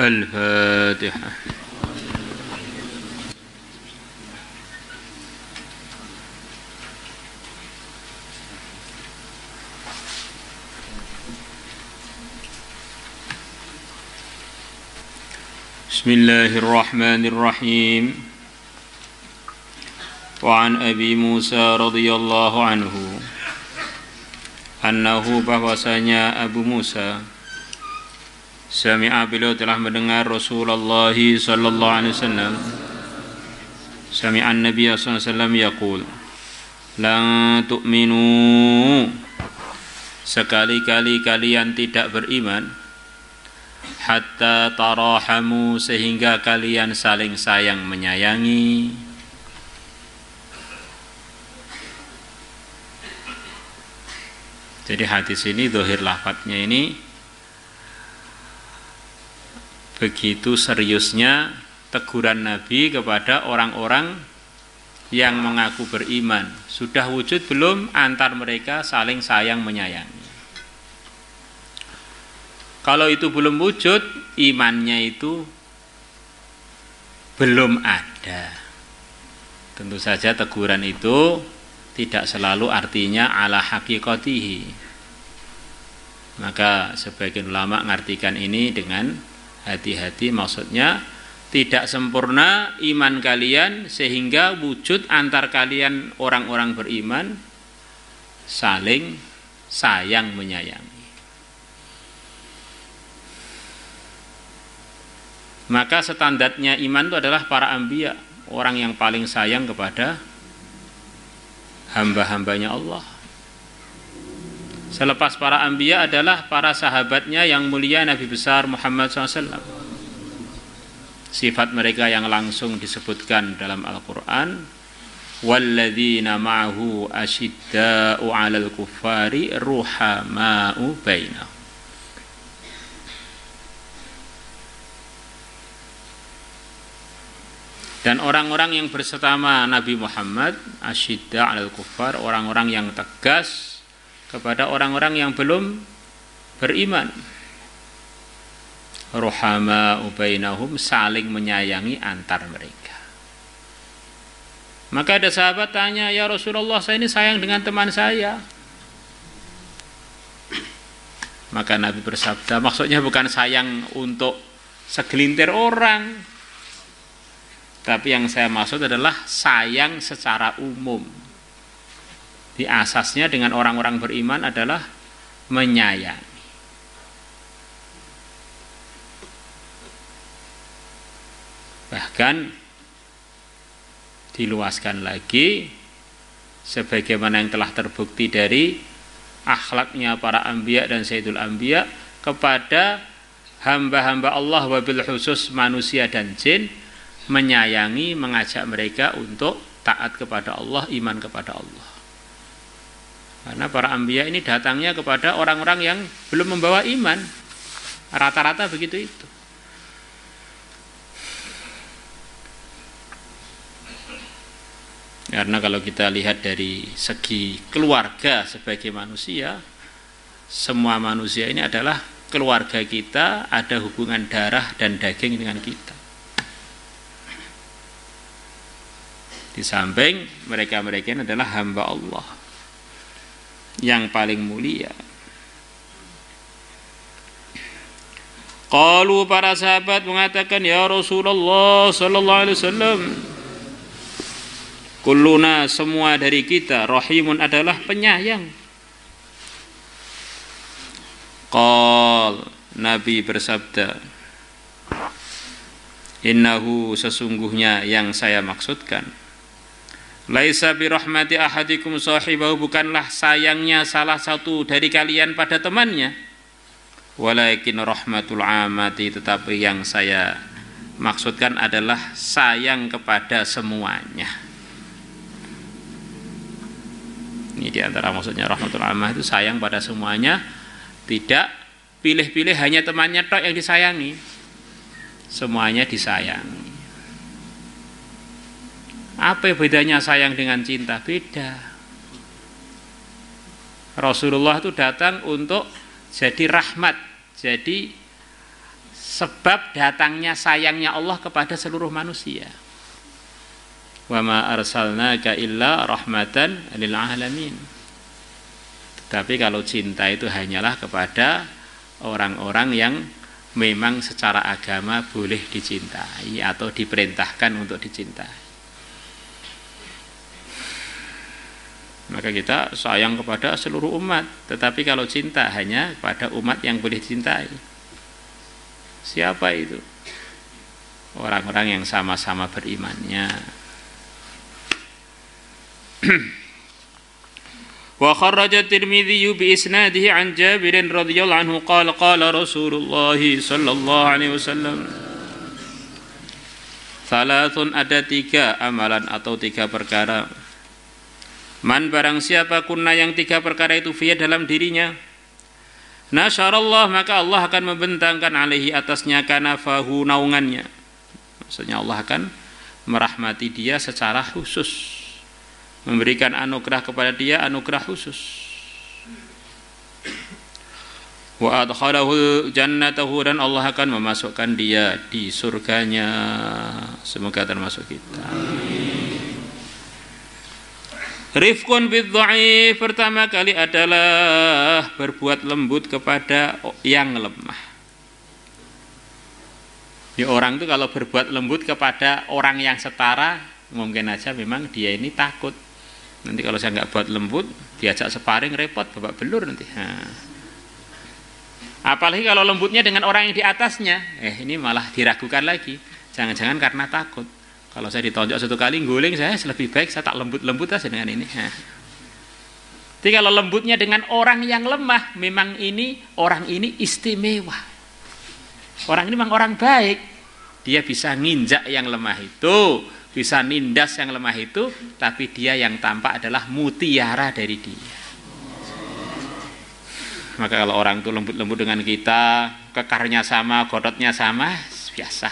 Al-Fatihah. Bismillahirrahmanirrahim. Wa an Abi Musa radhiyallahu anhu annahu bahwasanya Abu Musa sami'a beliau telah mendengar Rasulullah sallallahu alaihi wasallam sami'an Nabi sallallahu alaihi wasallam yaqul la tu'minu sekali-kali kalian tidak beriman hatta tarahamu sehingga kalian saling sayang menyayangi. Jadi hadis ini zahir lafadznya ini begitu seriusnya teguran Nabi kepada orang-orang yang mengaku beriman. Sudah wujud belum antar mereka saling sayang menyayangi? Kalau itu belum wujud, imannya itu belum ada. Tentu saja teguran itu tidak selalu artinya ala haqiqatihi. Maka sebagian ulama mengartikan ini dengan hati-hati, maksudnya tidak sempurna iman kalian sehingga wujud antar kalian orang-orang beriman saling sayang menyayangi. Maka standarnya iman itu adalah para anbiya, orang yang paling sayang kepada hamba-hambanya Allah. Selepas para anbiya adalah para sahabatnya yang mulia Nabi besar Muhammad SAW. Sifat mereka yang langsung disebutkan dalam Al-Quran, walladzina ma'ahu asyidda'u 'alal kuffari ruhama'u bainahum. Dan orang-orang yang bersama Nabi Muhammad asyidda 'alal kuffar, orang-orang yang tegas kepada orang-orang yang belum beriman. Ruhama'u bainahum, saling menyayangi antar mereka. Maka ada sahabat tanya, ya Rasulullah, saya ini sayang dengan teman saya. Maka Nabi bersabda, maksudnya bukan sayang untuk segelintir orang, tapi yang saya maksud adalah sayang secara umum. Di asasnya dengan orang-orang beriman adalah menyayangi. Bahkan diluaskan lagi sebagaimana yang telah terbukti dari akhlaknya para anbiya dan sayyidul anbiya kepada hamba-hamba Allah, wabil khusus manusia dan jin, menyayangi, mengajak mereka untuk taat kepada Allah, iman kepada Allah. Karena para anbiya ini datangnya kepada orang-orang yang belum membawa iman. Rata-rata begitu itu. Karena kalau kita lihat dari segi keluarga sebagai manusia, semua manusia ini adalah keluarga kita, ada hubungan darah dan daging dengan kita. Di samping mereka-mereka ini adalah hamba Allah yang paling mulia. Qalu, para sahabat mengatakan, ya Rasulullah sallallahu alaihi wasallam, kulluna, semua dari kita, rahimun, adalah penyayang. Qal, Nabi bersabda, innahu, sesungguhnya yang saya maksudkan, laisa birahmati ahadikum sahibahu, bukanlah sayangnya salah satu dari kalian pada temannya, walakin rahmatul amati, tetapi yang saya maksudkan adalah sayang kepada semuanya. Ini diantara maksudnya rahmatul amah, itu sayang pada semuanya, tidak pilih-pilih hanya temannya tok yang disayangi, semuanya disayangi. Apa bedanya sayang dengan cinta? Beda. Rasulullah itu datang untuk jadi rahmat, jadi sebab datangnya sayangnya Allah kepada seluruh manusia. Wa ma arsalnaka illa rahmatan lil alamin. Tapi kalau cinta itu hanyalah kepada orang-orang yang memang secara agama boleh dicintai atau diperintahkan untuk dicintai. Maka kita sayang kepada seluruh umat, tetapi kalau cinta hanya pada umat yang boleh dicintai. Siapa itu? Orang-orang yang sama-sama berimannya. Wa kharraja Tirmidzi bi isnadihi an Jabir radhiyallahu anhu qala qala Rasulullah sallallahu alaihi wasallam Salatun, ada 3 amalan atau 3 perkara. Man barang siapa kunna yang 3 perkara itu fiya dalam dirinya, nasyarallah maka Allah akan membentangkan alaihi atasnya kanafahu naungannya. Maksudnya Allah akan merahmati dia secara khusus, memberikan anugerah kepada dia, anugerah khusus. Wa adkhalahu jannatahu, dan Allah akan memasukkan dia di surganya. Semoga termasuk kita. Rifqun bidh-dha'if, pertama kali adalah berbuat lembut kepada yang lemah. Ya, orang itu kalau berbuat lembut kepada orang yang setara, mungkin aja memang dia ini takut. Nanti kalau saya nggak buat lembut, diajak sparring repot, babak belur nanti. Apalagi kalau lembutnya dengan orang yang di atasnya, ini malah diragukan lagi. Jangan-jangan karena takut. Kalau saya ditonjok 1 kali guling, saya lebih baik saya tak lembut-lembut aja dengan ini. Jadi kalau lembutnya dengan orang yang lemah, memang orang ini istimewa. Orang ini memang orang baik. Dia bisa nginjak yang lemah itu, bisa nindas yang lemah itu, tapi dia yang tampak adalah mutiara dari dia. Maka kalau orang itu lembut-lembut dengan kita, kekarnya sama, godotnya sama, biasa.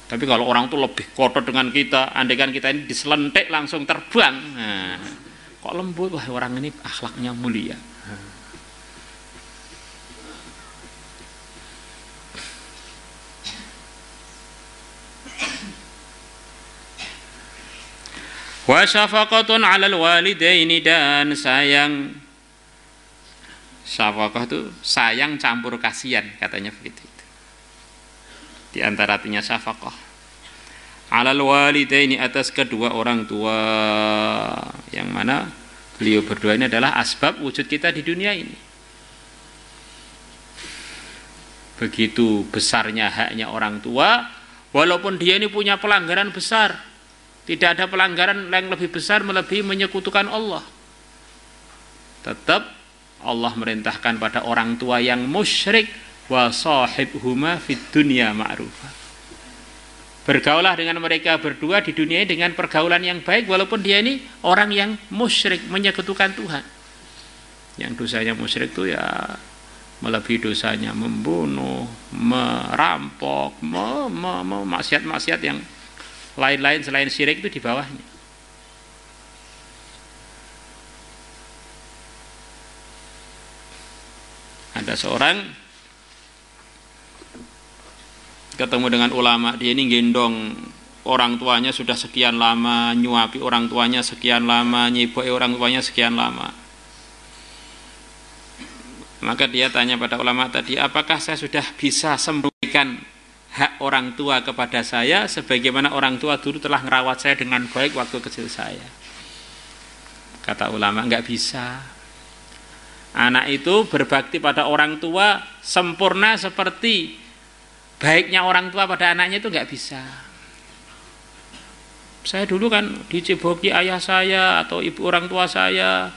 Tapi kalau orang itu lebih kotor dengan kita, andaikan kita ini diselentik langsung terbang. Kok lembut? Wah, orang ini akhlaknya mulia. Wa syafaqatun 'alal walidaini, dan sayang. Syafaqah itu sayang campur kasihan, katanya begitu. Di antara artinya syafaqah. 'Alal walidaini, atas kedua orang tua, yang mana beliau berdua ini adalah asbab wujud kita di dunia ini. Begitu besarnya haknya orang tua, walaupun dia ini punya pelanggaran besar. Tidak ada pelanggaran yang lebih besar melebihi menyekutukan Allah. Tetap Allah merintahkan pada orang tua yang musyrik, wa sahibhuma fid dunya ma'rufa. Bergaulah dengan mereka berdua di dunia dengan pergaulan yang baik, walaupun dia ini orang yang musyrik, menyekutukan Tuhan. Yang dosanya musyrik itu ya melebihi dosanya membunuh, merampok, maksiat-maksiat yang lain-lain selain syirik itu di bawahnya. Ada seorang ketemu dengan ulama, dia ini gendong orang tuanya sudah sekian lama, nyuapi orang tuanya sekian lama, nyiboi orang tuanya sekian lama. Maka dia tanya pada ulama tadi, apakah saya sudah bisa sembunyikan hak orang tua kepada saya sebagaimana orang tua dulu telah merawat saya dengan baik waktu kecil saya? Kata ulama, enggak bisa. Anak itu berbakti pada orang tua sempurna seperti baiknya orang tua pada anaknya itu enggak bisa. Saya dulu kan diceboki ayah saya atau ibu orang tua saya,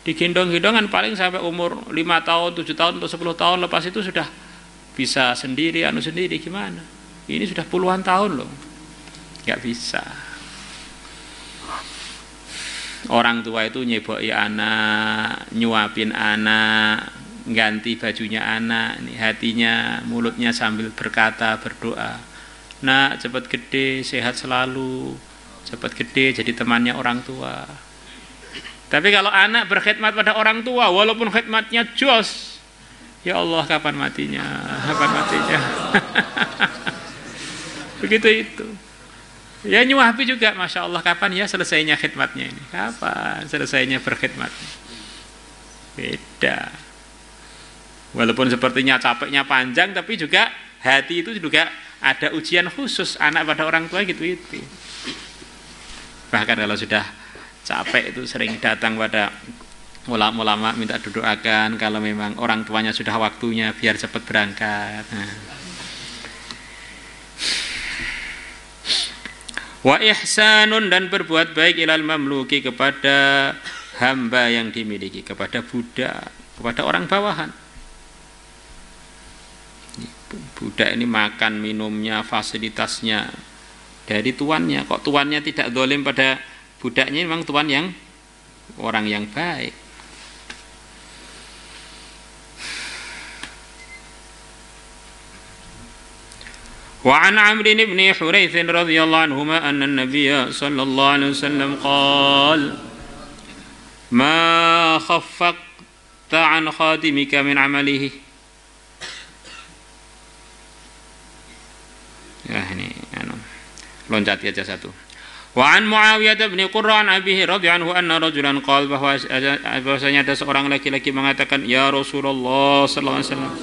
digendong-gendongan paling sampai umur 5 tahun, 7 tahun atau 10 tahun, lepas itu sudah bisa sendiri, sendiri, gimana? Ini sudah puluhan tahun loh, nggak bisa. Orang tua itu nyeboi anak, nyuapin anak, ganti bajunya anak, nih hatinya, mulutnya sambil berkata, berdoa, nak cepat gede, sehat selalu, cepat gede jadi temannya orang tua. Tapi kalau anak berkhidmat pada orang tua, walaupun khidmatnya jos, Ya Allah, kapan matinya? Kapan matinya? Begitu itu. Ya nyuapi juga, Masya Allah, kapan ya selesainya khidmatnya ini? Kapan selesainya berkhidmat? Beda. Walaupun sepertinya capeknya panjang, tapi juga hati itu juga ada ujian khusus. Anak pada orang tua gitu itu. Bahkan kalau sudah capek itu sering datang pada ulama-ulama minta didoakan kalau memang orang tuanya sudah waktunya biar cepat berangkat. Wa ihsanun, dan berbuat baik ilal mamluki, kepada hamba yang dimiliki, kepada budak, kepada orang bawahan. Budak ini makan minumnya, fasilitasnya dari tuannya. Kok tuannya tidak zalim pada budaknya? Memang tuan yang orang yang baik. Wa an Amr bin Huraits radhiyallahu anhuma anna an-nabiy sallallahu alaihi wasallam qala ma khaffaqta an khadimika min amalihi. Ya ini loncati aja satu. Wa an Muawiyah bin Qurra an abihi radhiyallahu anhu anna rajulan qala, bahwasanya ada seorang laki-laki mengatakan, ya Rasulullah sallallahu alaihi wasallam,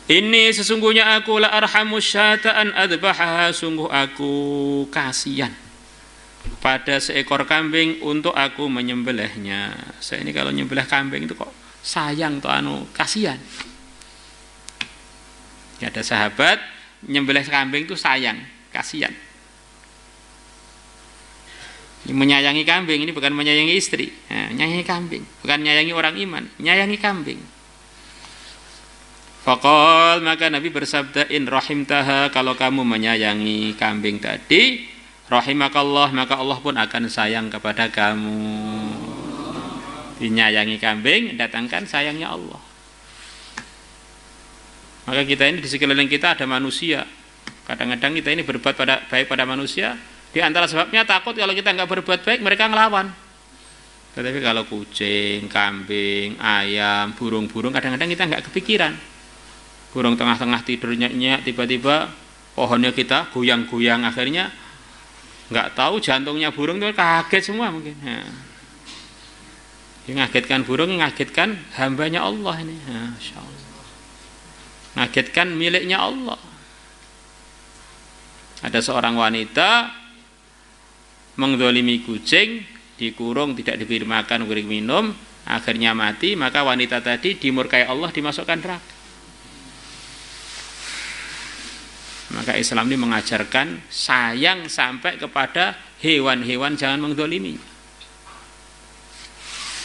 ini sesungguhnya aku la arhamu syata'an adbahaha, sungguh aku kasihan pada seekor kambing untuk aku menyembelihnya. Saya ini kalau nyembelih kambing itu kok sayang tuh kasihan. Ya, ada sahabat nyembelih kambing itu sayang, kasihan. Menyayangi kambing ini bukan menyayangi istri, menyayangi kambing, bukan menyayangi orang iman, menyayangi kambing. Faqal, maka Nabi bersabda, in rahimtaha, kalau kamu menyayangi kambing tadi, rahimakallah, maka Allah pun akan sayang kepada kamu. Dinyayangi kambing, datangkan sayangnya Allah. Maka kita ini di sekeliling kita ada manusia. Kadang-kadang kita ini berbuat baik pada manusia. Di antara sebabnya takut kalau kita nggak berbuat baik, mereka ngelawan. Tetapi kalau kucing, kambing, ayam, burung-burung, kadang-kadang kita nggak kepikiran. Burung tengah-tengah tidur nyenyak, tiba-tiba pohonnya kita goyang-goyang, akhirnya nggak tahu jantungnya burung itu kaget semua mungkin. Yang ngagetkan burung, ngagetkan hambanya Allah ini. Masya Allah. Ngagetkan miliknya Allah. Ada seorang wanita mengzalimi kucing, dikurung, tidak diberi makan, diberi minum, akhirnya mati. Maka wanita tadi dimurkai Allah, dimasukkan neraka. Maka Islam ini mengajarkan sayang sampai kepada hewan-hewan, jangan mengzalimi.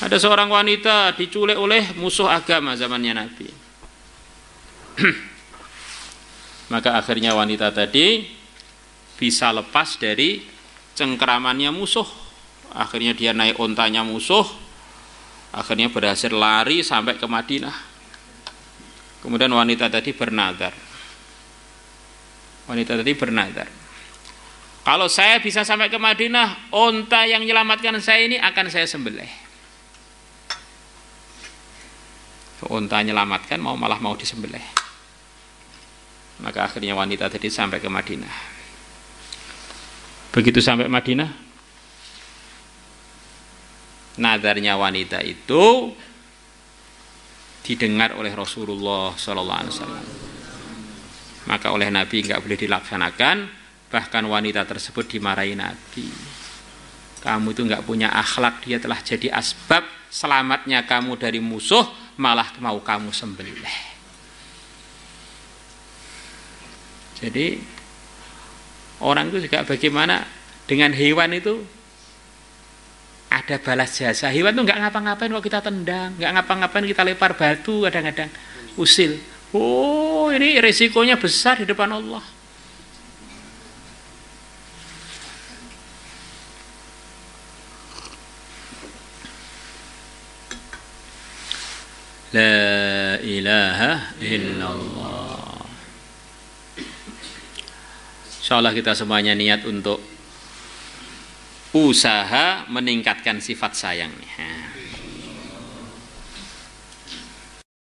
Ada seorang wanita diculik oleh musuh agama zamannya Nabi. Maka akhirnya wanita tadi bisa lepas dari cengkeramannya musuh. Akhirnya dia naik ontanya musuh, akhirnya berhasil lari sampai ke Madinah. Kemudian wanita tadi bernazar. Kalau saya bisa sampai ke Madinah, onta yang menyelamatkan saya ini akan saya sembelih. Onta menyelamatkan, malah mau disembelih. Maka akhirnya wanita tadi sampai ke Madinah. Begitu sampai Madinah, nazarnya wanita itu didengar oleh Rasulullah SAW. Maka oleh Nabi enggak boleh dilaksanakan, bahkan wanita tersebut dimarahi Nabi. Kamu itu enggak punya akhlak, dia telah jadi asbab selamatnya kamu dari musuh, malah mau kamu sembelih. Jadi orang itu juga bagaimana dengan hewan itu ada balas jasa. Hewan itu enggak ngapa-ngapain kalau kita tendang, enggak ngapa-ngapain kita lempar batu, kadang-kadang usil. Oh, ini resikonya besar di depan Allah. La ilaha illallah. Insyaallah kita semuanya niat untuk usaha meningkatkan sifat sayangnya.